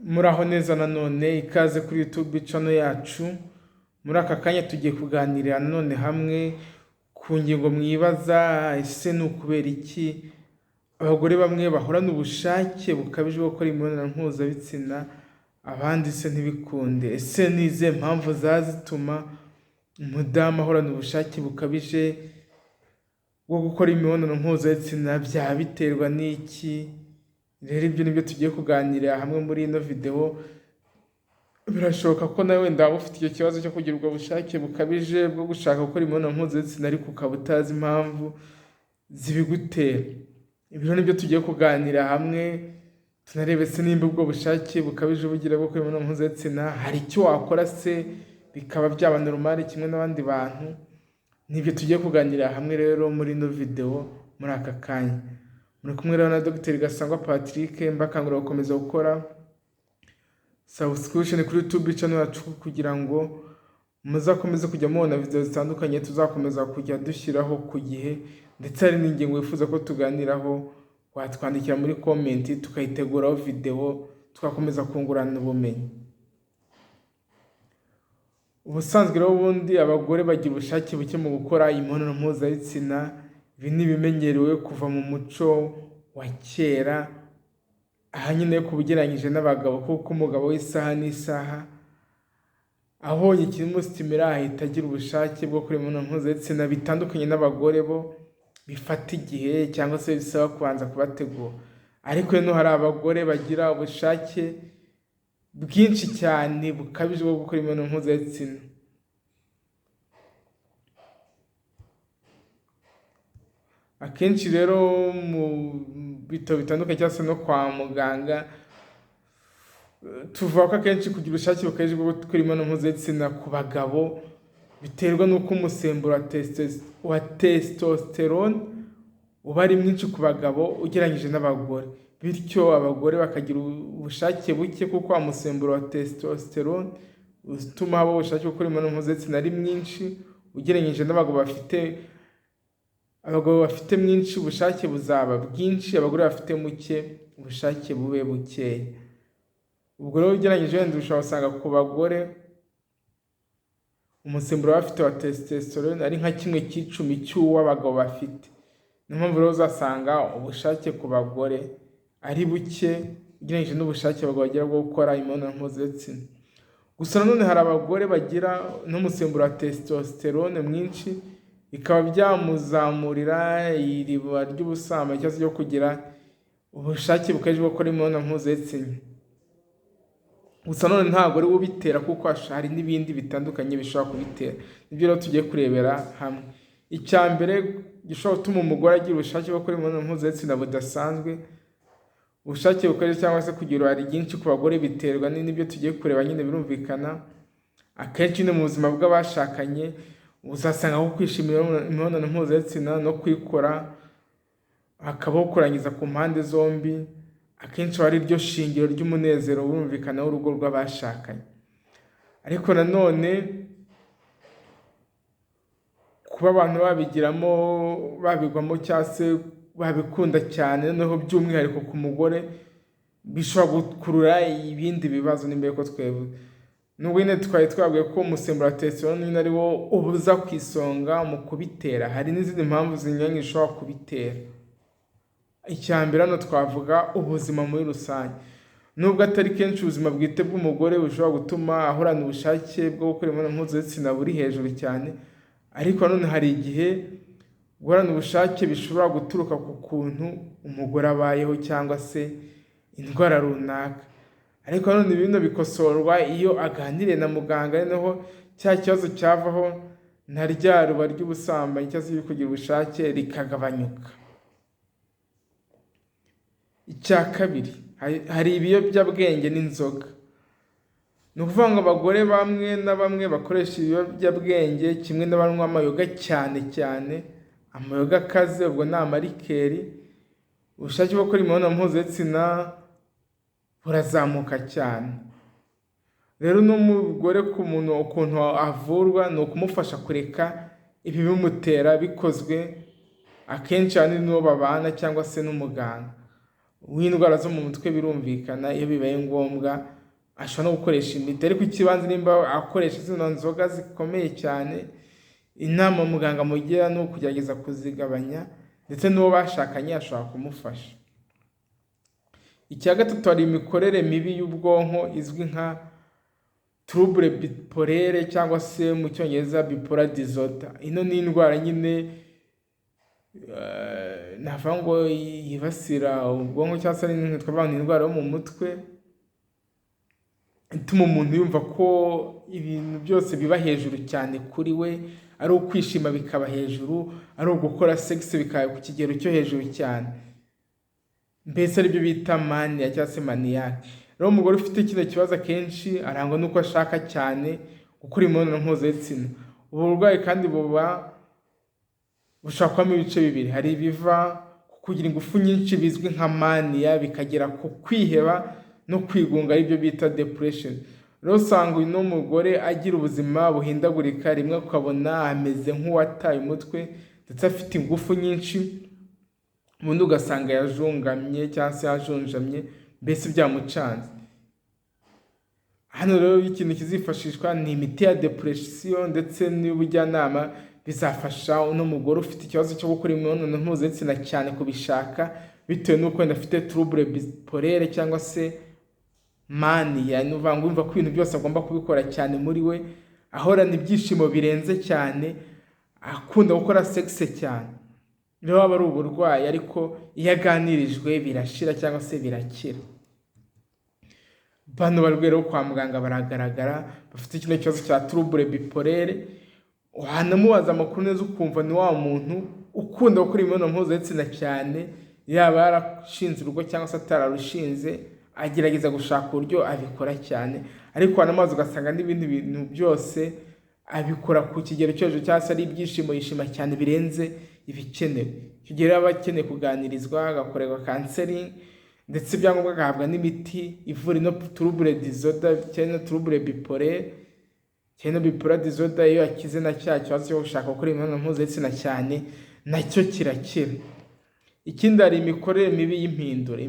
Muraho neza nanone ikaze kuri YouTube channel yacu. Muri aka kanya tugiye kuganirira nanone hamwe ku ngingo mwibaza, ese ni ukubera iki abagore bamwe bahorana ubushake bukabije bwo gukora imibonano mpuzabitsina, abandi se ntibikunde? Ese ni izihe mpamvu zituma umudamu ahorana ubushake bukabije bwo gukora imibonano mpuzabitsina? Byaba biterwa n'iki? Rero ibyo nibyo tugiye kuganirira hamwe muri ino video. Birashoboka ko nawe wenda waba ufite icyo kibazo cyo kugira ubwo bushake bukabije bwo gushaka gukora imibonano mpuzabitsina ariko ukaba utazi impamvu zibigutera. Ibyo nibyo tugiye kuganira hamwe, tunarebe se nimba ubwo bushake bukabije bugira bwo gukora imibonano mpuzabitsina hari icyo wakora se bikaba byaba normal kimwe n'abandi bantu. Nibyo tugiye kuganira hamwe rero muri ino video muri aka kanya. Muri kumwe rero na Dr. Gasangwa Patrick, mbakangurira gukomeza gukora subscription kuri YouTube channel yacu kugira ngo muzakomeze kujya mubona video zitandukanye tuzakomeza kujya dushyiraho ku gihe, ndetse hari n'ingingo wifuza ko tuganiraho watwandikira muri comment tukayiteguraho video tugakomeza kungurana ubumenyi. Ubusanzwe rero ubundi abagore bagira ubushake buke mu gukora imibonano mpuzabitsina. Ibi ni ibimenyerewe kuva mu muco wa kera, aha nyine kubugeranyije n'abagabo, kuko umugabo w'isaha n'isaha abonye ikimusitimira ahita agira ubushake bwo gukora imibonano mpuzabitsina, bitandukanye n'abagore bo bifata igihe cyangwa se bisaba kubanza kubategura. Ariko rero hari abagore bagira ubushake bwinshi cyane bukabije bwo gukora imibonano mpuzabitsina. Akenshi rero mu bitaro bitandukanye cyangwa se no kwa muganga tuvuga ko akenshi kugira ubushake bukabije bwo gukora imibonano mpuzabitsina ku bagabo biterwa n'uko umusemburo wa testosterone uba ari mwinshi ku bagabo ugereranyije n'abagore, bityo abagore bakagira ubushake buke kuko umusemburo wa testosterone utuma haba ubushake bwo gukora imibonano mpuzabitsina ari mwinshi ugereranyije n'abagabo bafite. Abagabo bafite mwinshi ubushake buzaba bwinshi, abagore bafite muke ubushake bube bukeya. Ubwo rero ugereranyije wenda ushobora gusanga ku bagore umusemburo bafite wa testosterone ari nka 1/10 cy'uw'abagabo bafite. Niyo mpamvu rero uzasanga ubushake ku bagore ari buke ugereranyije n'ubushake abagabo bagira bwo gukora imibonano mpuzabitsina. Gusa nanone hari abagore bagira n'umusemburo wa testosterone mwinshi, bikaba byamuzamurira iriba ry'ubusambanyi cyangwa se ryo kugira ubushake bukabije bwo gukora imibonano mpuzabitsina. Gusa none ntabwo ari ubitera kuko hari n'ibindi bitandukanye bishobora kubitera. Nibyo rero tugiye kurebera hamwe. Icya mbere gishobora gutuma umugore agira ubushake bwo gukora imibonano mpuzabitsina budasanzwe, ubushake bukabije cyangwa se kugira uruhare ryinshi ku bagore biterwa n'ibyo tugiye kureba nyine birumvikana. Akenshi ni mu buzima bw'abashakanye uzasanga nko kwishimira imibonano mpuzabitsina no kwikora hakabaho kurangiza ku mpande zombi. Akenshi ari ryo shingiro ry'umunezero burumvikana w'urugo rw'abashakanye. Ariko nanone kuba abantu babigwamo cyangwa se babikunda cyane, noneho by'umwihariko ku mugore bishobora gukurura ibindi bibazo. N'imbere ko twevuze nubwo nyine twari twabwiye ko umusemburo wa testosterone ari wo ubuza ku isonga mu kubitera, hari n'izindi mpamvu zinyuranye zishobora kubitera. Icya mbere hano twavuga ubuzima muri rusange. Nubwo atari kenshi ubuzima bwite bw'umugore bushobora gutuma ahorana ubushake bwo gukora imibonano mpuzabitsina buri hejuru cyane, ariko nanone hari igihe guhorana ubushake bishobora guturuka ku kuntu umugore abayeho cyangwa se indwara runaka. Ariko nanone bino bikosorwa iyo aganiriye na muganga, noneho cya kibazo cyavaho na rya ruba ry'ubusambanyi cyangwa se kugira ubushake rikagabanyuka. Icya kabiri, hari ibiyobyabwenge n'inzoga. Ni ukuvuga ngo abagore bamwe na bamwe bakoresha ibiyobyabwenge kimwe n'abanywa amayoga cyane cyane, amayoga akaze, ubwo ni amarikeri, ubushake bwo gukora imibonano mpuzabitsina burazamuka cyane. Rero n'umugore ku muntu ukuntu avurwa ni ukumufasha kureka ibi bimutera bikozwe akenshi ahanini n'uwo babana cyangwa se n'umuganga. w'indwara zo mu mutwe birumvikana iyo bibaye ngombwa ashobora no gukoresha imiti, ariko ikibanza nimba akoresha zino nzoga zikomeye cyane, inama muganga mugira ni ukugerageza kuzigabanya, ndetse n'uwo bashakanye ashobora kumufasha. Icya gatatu, hari imikorere mibi y'ubwonko izwi nka trouble bipolaire cyangwa se mu cyongereza bipolar disorder. Ino ni indwara nyine navuga ngo yibasira ubwonko cyangwa se twavuga indwara yo mu mutwe, ituma umuntu yumva ko ibintu byose biba hejuru cyane kuri we, ari ukwishima bikaba hejuru, ari ugukora sex bikaba ku kigero cyo hejuru cyane, mbese aribyo bita mania cyangwa se maniyake. Rero umugore ufite kino kibazo akenshi arangwa n'uko ashaka cyane gukora imibonano mpuzabitsina. Ubu burwayi kandi bushobora kubamo ibice bibiri. Hari ibiva ku kugira ingufu nyinshi bizwi nka mania, bikagera ku kwiheba no kwigunga, aribyo bita depression. Rero usanga uyu n'umugore agira ubuzima buhindagurika, rimwe ukabona ameze nk'uwataye umutwe ndetse afite ingufu nyinshi, ubundi ugasanga yajungamye cyangwa se yajunjamye, mbese byamucanze. Hano rero ikintu kizifashishwa ni imiti ya depression ndetse n'ubujyanama bizafasha uno mugore ufite ikibazo cyo gukora imibonano mpuzabitsina cyane kubishaka, bitewe n'uko wenda afite trouble bipolaire cyangwa se mania, ni ukuvuga ngo yumva ko ibintu byose agomba kubikora cyane muri we, ahorana ibyishimo birenze cyane, akunda gukora sex cyane. Rero aba ari uburwayi, ariko iyo aganirijwe birashira cyangwa se birakira. Bano barwayi rero kwa muganga baragaragara bafite kino kibazo cya trouble bipolaire, wanamubaza amakuru neza ukumva ni wa muntu ukunda gukora imibonano mpuzabitsina cyane, yaba yarashinze urugo cyangwa se atararushinze, agerageza gushaka uburyo abikora cyane, ariko wanamazi ugasanga n'ibindi bintu byose abikora ku kigero cyo hejuru, cyangwa se ari ibyishimo yishima cyane birenze ibikenewe. Icyo gihe aba akeneye kuganirizwa, agakorerwa counseling, ndetse ibyangombwa agahabwa n'imiti ivura ino trouble disorder cyangwa trouble bipolaire cyangwa bipolar disorder. Iyo akize na cya kibazo cyo gushaka gukora imibonano mpuzabitsina cyane, nacyo kirakira. Ikindi, hari imikorere mibi y'impindura.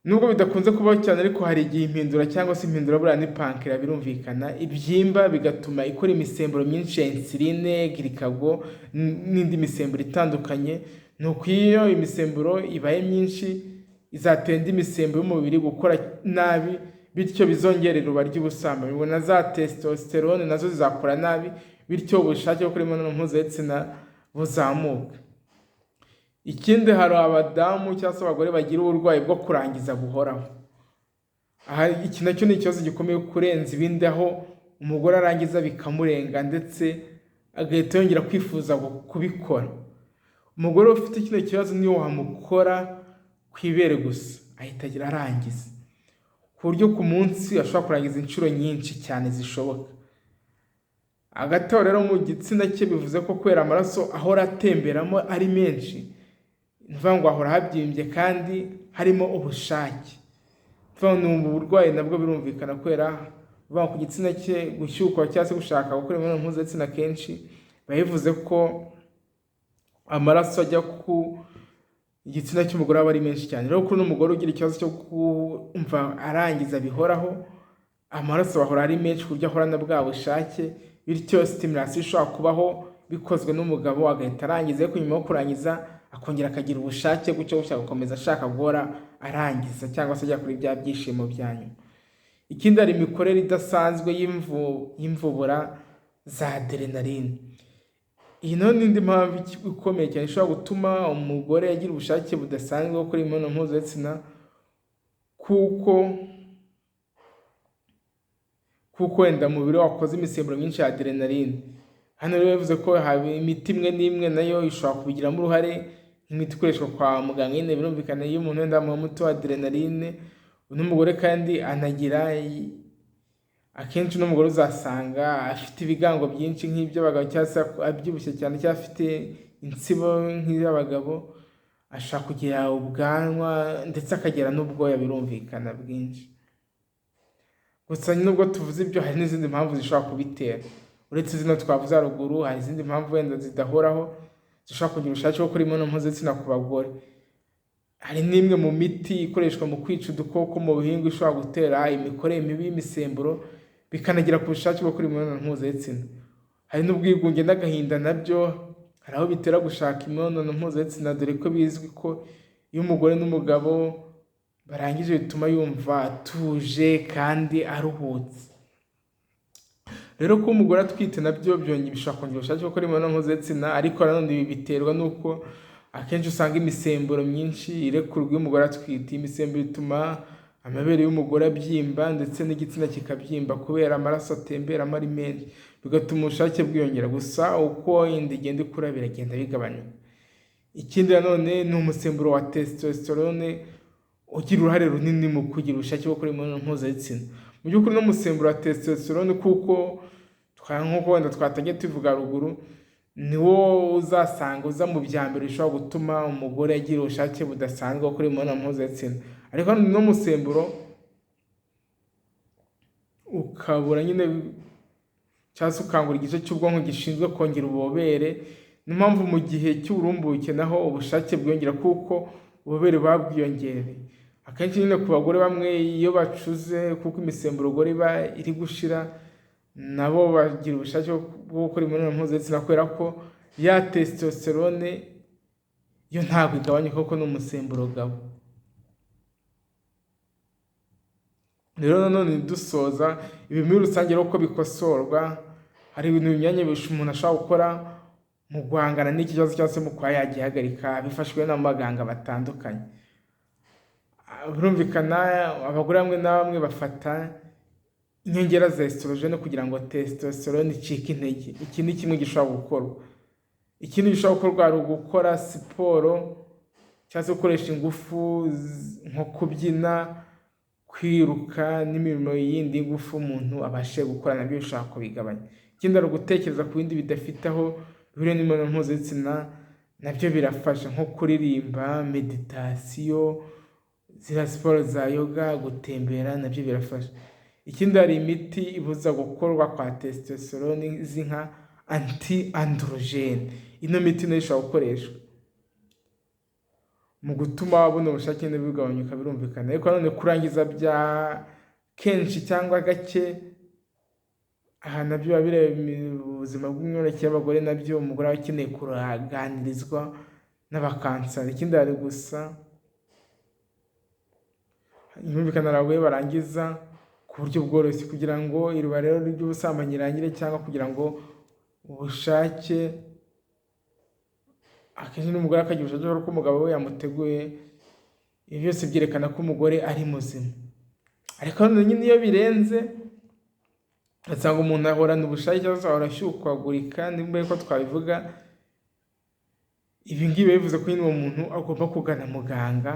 Nubwo bidakunze kubaho cyane, ariko hari igihe impindura cyangwa se impindura buriya ni pancreas birumvikana, ibyimba bigatuma ikora imisemburo myinshi ya insuline, glycagon n'indi misemburo itandukanye. Nuko iyo imisemburo ibaye myinshi izatera indi misemburo y'umubiri gukora nabi, bityo bizongerera iruba ry'ubusambanyi. Na za testosterone nazo zizakora nabi, bityo ubushake bwo gukora imibonano mpuzabitsina buzamuka. Ikindi, hari abadamu cyangwa se abagore bagira uburwayi bwo kurangiza buhoraho. Iki nacyo ni ikibazo gikomeye kurenza ibindi, aho umugore arangiza bikamurenga ndetse agahita yongera kwifuza kubikora. Umugore ufite kino kibazo niyo wamukora ku ibere gusa ahita arangiza, ku buryo ku munsi ashobora kurangiza inshuro nyinshi cyane zishoboka. Agataho rero mu gitsina cye bivuze ko kubera amaraso ahora atemberamo ari menshi, nivuga ngo ahora habyimbye kandi harimo ubushake. Ni ubu burwayi nabwo birumvikana kubera ku gitsina cye gushyukwa cyangwa se gushaka gukora imibonano mpuzabitsina kenshi, bivuze ko amaraso ajya ku igitsina cy'umugore aba ari menshi cyane. Rero kuri n'umugore ugira ikibazo cyo kumva arangiza bihoraho, amaraso ahora ari menshi ku buryo ahorana bwa bushake, bityo stimulation ishobora kubaho bikozwe n'umugabo agahita arangiza, ariko nyuma yo kurangiza akongera akagira ubushake gutyo gukomeza ashaka guhora arangiza cyangwa se ajya kuri bya byishimo bya nyuma. Ikindi, hari imikorere idasanzwe y'imvubura za adrenaline. Iyi nayo ni indi mpamvu ikomeye cyane ishobora gutuma umugore agira ubushake budasanzwe bwo gukora imibonano mpuzabitsina, kuko wenda umubiri wakoze imisemburo myinshi ya adrenaline. Hano rero bivuze ko haba imiti imwe n'imwe nayo ishobora kubigiramo uruhare, nk'imiti ikoreshwa kwa muganga. Nyine birumvikana iyo umuntu wenda amuha umuti wa adrenaline, n'umugore kandi anagira, akenshi n'umugore uzasanga afite ibigango byinshi nk'iby'abagabo cyangwa se abyibushye cyane cyangwa afite insibo nk'iz'abagabo, ashaka kugira ubwanwa ndetse akagira n'ubwoya birumvikana bwinshi. Gusa nubwo tuvuze ibyo, hari n'izindi mpamvu zishobora kubitera. Uretse zino twavuze haruguru, hari izindi mpamvu wenda zidahoraho zishobora kugira ubushake bwo gukora imibonano mpuzabitsina ku bagore. hari n'imwe mu miti ikoreshwa mu kwica udukoko mu bihingwa ishobora gutera imikorere mibi y'imisemburo bikanagera ku bushake bwo gukora imibonano mpuzabitsina. Hari n'ubwigunge n'agahinda nabyo hari aho bitera gushaka imibonano mpuzabitsina, dore ko bizwi ko iyo umugore n'umugabo barangije bituma yumva atuje kandi aruhutse. Rero ko umugore atwite nabyo byongera bishobora kongera ubushake bwo gukora imibonano mpuzabitsina, ariko nanone ibi biterwa n'uko akenshi usanga imisemburo myinshi irekurwa iyo umugore atwite. Imisemburo ituma amabere y'umugore abyimba ndetse n'igitsina kikabyimba kubera amaraso atemberamo ari menshi, bigatuma ubushake bwiyongera. Gusa uko inda igenda ikura biragenda bigabanyuka. Ikindi nanone ni umusemburo wa testosterone ugira uruhare runini mu kugira ubushake bwo gukora imibonano mpuzabitsina. Mu by'ukuri n'umusemburo wa testosterone kuko nk'uko wenda twatangiye tubivuga ruguru, niwo uzasanga uza mu bya mbere bishobora gutuma umugore agira ubushake budasanzwe bwo gukora imibonano mpuzabitsina. Ariko no musemburo ukabura nyine cyangwa se ukangura igice cy'ubwonko gishinzwe kongera ububobere. Niyo mpamvu mu gihe cy'uburumbuke naho ubushake bwiyongera kuko ububobere babwiyongereye. Akenshi nyine ku bagore bamwe iyo bacuze kuko imisemburo ubugore iba iri gushira, nabo bagira ubushake bwo gukora imibonano mpuzabitsina kubera ko ya testosterone yo ntabwo igabanyuka kuko ni umusemburo gabo. Rero nanone dusoza, ibi muri rusange uko bikosorwa, hari ibintu binyuranye umuntu ashobora gukora mu guhangana n'iki kibazo cyangwa se mu kuba yagihagarika bifashwe n'abaganga batandukanye. Birumvikana abagore bamwe na bamwe bafata inyongera za estrogene kugira ngo testosterone icike intege. Iki ni kimwe gishobora gukorwa. Ikindi gishobora gukorwa ari ugukora siporo cyangwa se gukoresha ingufu nko kubyina, kwiruka n'imirimo yindi y'ingufu umuntu abashe gukora, nabyo bishobora kubigabanya. Ikindi ari ugutekereza ku bindi bidafite aho bihuriye n'imibonano mpuzabitsina, nabyo birafasha nko kuririmba, meditasiyo, ziriya siporo za yoga, gutembera, nabyo birafasha. Ikindi hari imiti ibuza gukorwa kwa testosterone izi nka anti-androgene. Ino miti nayo ishobora gukoreshwa mu gutuma buno bushake bugabanyuka, birumvikana. Ariko nanone kurangiza bya kenshi cyangwa gake, aha nabyo biba bireba ubuzima bw'imyororokere y'abagore, nabyo umugore aba akeneye kuganirizwa n'abakanseri. Ikindi hari gusa birumvikana abagore barangiza ku buryo bworoshye kugira ngo iriba rero ry'ubusambanyi rirangire, cyangwa kugira ngo ubushake akenshi n'umugore akagira ubushake ko umugabo we yamuteguye. Ibi byose byerekana ko umugore ari muzima. Ariko nyine iyo birenze usanga umuntu ahorana ubushake cyangwa se arashyukwagurika. Nimba ko twabivuga, ibi ngibi bivuze ko nyine uwo muntu agomba kugana muganga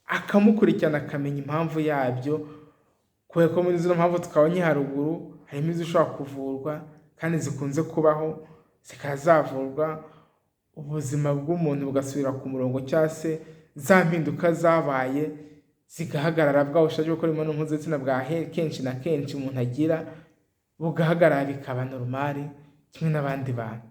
akamukurikirana akamenya impamvu yabyo, kubera ko muri zino mpamvu twabonye haruguru harimo izishobora kuvurwa kandi zikunze kubaho, zikazavurwa ubuzima bw'umuntu bugasubira ku murongo, cyangwa se za mpinduka zabaye zigahagarara, bwa bushake bwo gukora imibonano mpuzabitsina bwa kenshi na kenshi umuntu agira bugahagarara bikaba normal kimwe n'abandi bantu.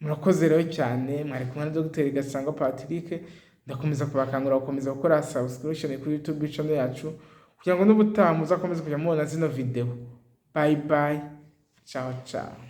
Murakoze rero cyane, mwari kumwe na Dr. Gasangwa Patrick. Ndakomeza kubakangurira gukomeza gukora subscription kuri YouTube channel yacu kugira ngo n'ubutaha muzakomeze kujya mubona zino video. Bye bye, ciao ciao.